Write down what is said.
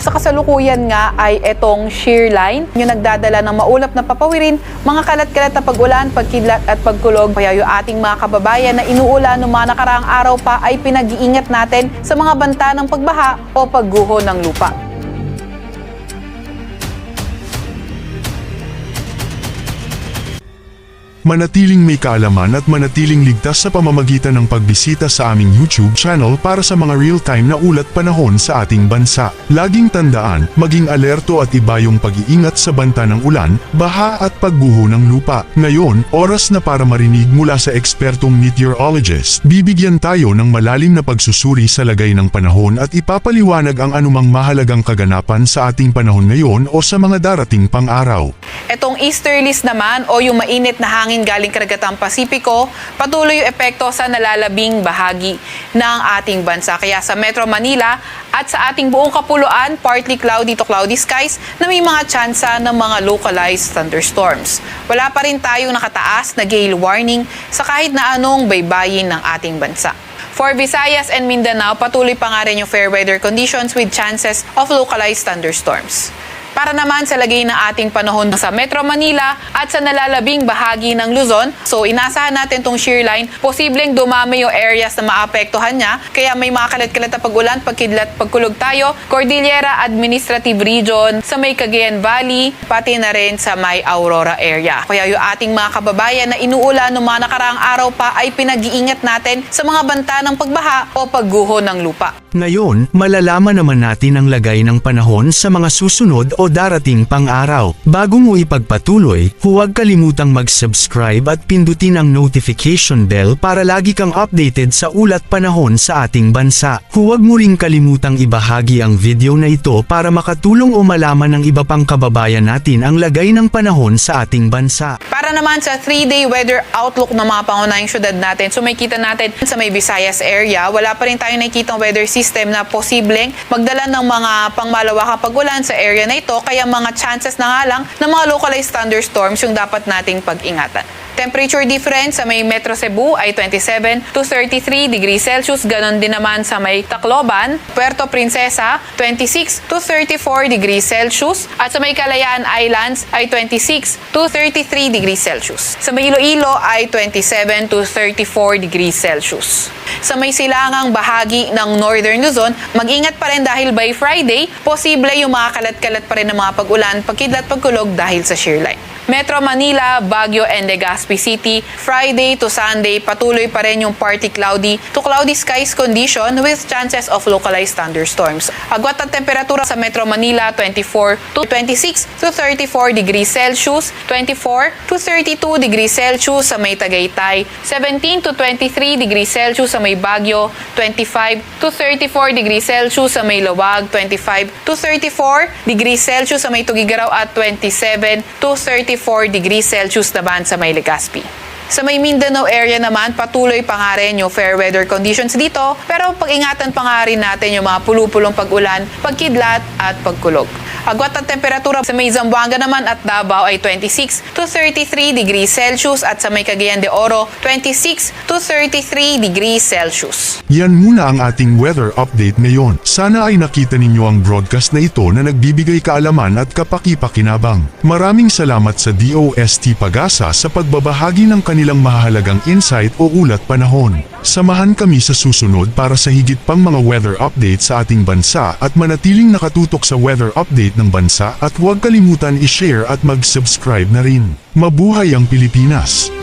Sa kasalukuyan nga ay etong shear line, yung nagdadala ng maulap na papawirin, mga kalat-kalat na pag-ulan, pagkidlat at pagkulog. Kaya yung ating mga kababayan na inuulan noong mga nakaraang araw pa ay pinag-iingat natin sa mga banta ng pagbaha o pagguho ng lupa. Manatiling may kaalaman at manatiling ligtas sa pamamagitan ng pagbisita sa aming YouTube channel para sa mga real-time na ulat panahon sa ating bansa. Laging tandaan, maging alerto at iba yung pag-iingat sa banta ng ulan, baha at pagguho ng lupa. Ngayon, oras na para marinig mula sa ekspertong meteorologist. Bibigyan tayo ng malalim na pagsusuri sa lagay ng panahon at ipapaliwanag ang anumang mahalagang kaganapan sa ating panahon ngayon o sa mga darating pang araw. Etong easterlies naman o yung mainit na hangin galing karagatang Pasipiko, patuloy yung epekto sa nalalabing bahagi ng ating bansa. Kaya sa Metro Manila at sa ating buong kapuluan, partly cloudy to cloudy skies na may mga tsansa ng mga localized thunderstorms. Wala pa rin tayong nakataas na gale warning sa kahit na anong baybayin ng ating bansa. For Visayas and Mindanao, patuloy pa nga rin yung fair weather conditions with chances of localized thunderstorms. Para naman sa lagay ng ating panahon sa Metro Manila at sa nalalabing bahagi ng Luzon, so inasahan natin tong shear line, posibleng dumami yung areas na maapektuhan niya, kaya may mga kalat-kalat na pag-ulan, pagkidlat, pagkulog tayo, Cordillera Administrative Region, sa may Cagayan Valley, pati na rin sa may Aurora area. Kaya yung ating mga kababayan na inuulan ng mga nakaraang araw pa ay pinag-iingat natin sa mga banta ng pagbaha o pagguho ng lupa. Ngayon, malalaman naman natin ang lagay ng panahon sa mga susunod o darating pang araw. Bago mo ipagpatuloy, huwag kalimutang mag-subscribe at pindutin ang notification bell para lagi kang updated sa ulat panahon sa ating bansa. Huwag mo ring kalimutang ibahagi ang video na ito para makatulong o malaman ng iba pang kababayan natin ang lagay ng panahon sa ating bansa. Para naman sa 3-day weather outlook ng mga pangunahing syudad natin, so may kita natin sa may Visayas area, wala pa rin tayong nakikitang weather system na posibleng magdala ng mga pangmalawakang pag-ulan sa area na ito, kaya mga chances na nga lang ng mga localized thunderstorms yung dapat nating pag-ingatan. Temperature difference sa may Metro Cebu ay 27 to 33 degrees Celsius. Ganon din naman sa may Tacloban, Puerto Princesa, 26 to 34 degrees Celsius. At sa may Kalayaan Islands ay 26 to 33 degrees Celsius. Sa may Iloilo ay 27 to 34 degrees Celsius. Sa may silangang bahagi ng Northern Luzon, mag-ingat pa rin dahil by Friday, posible yung mga kalat-kalat pa rin ng mga pag-ulan, pagkidlat, pagkulog dahil sa shear line. Metro Manila, Baguio, and Legazpi City, Friday to Sunday, patuloy pa rin yung partly cloudy to cloudy skies condition with chances of localized thunderstorms. Agwat ang temperatura sa Metro Manila, 24 to 26 to 34 degrees Celsius, 24 to 32 degrees Celsius sa may Tagaytay, 17 to 23 degrees Celsius sa may Baguio, 25 to 34 degrees Celsius sa may Lawag, 25 to 34 degrees Celsius sa may Tugigaraw at 27 to 34 degrees Celsius naman sa may Legazpi. Sa may Mindanao area naman, patuloy pa nga rin yung fair weather conditions dito, pero pag-ingatan pa nga rin natin yung mga pulupulong pag-ulan, pagkidlat at pagkulog. Agwat ang temperatura sa may Zamboanga naman at Davao ay 26 to 33 degrees Celsius at sa may Cagayan de Oro, 26 to 33 degrees Celsius. Yan muna ang ating weather update ngayon. Sana ay nakita ninyo ang broadcast na ito na nagbibigay kaalaman at kapaki-pakinabang. Maraming salamat sa DOST Pag-asa sa pagbabahagi ng kanilang mahalagang insight o ulat panahon. Samahan kami sa susunod para sa higit pang mga weather update sa ating bansa at manatiling nakatutok sa weather update ng bansa at huwag kalimutan i-share at mag-subscribe na rin. Mabuhay ang Pilipinas!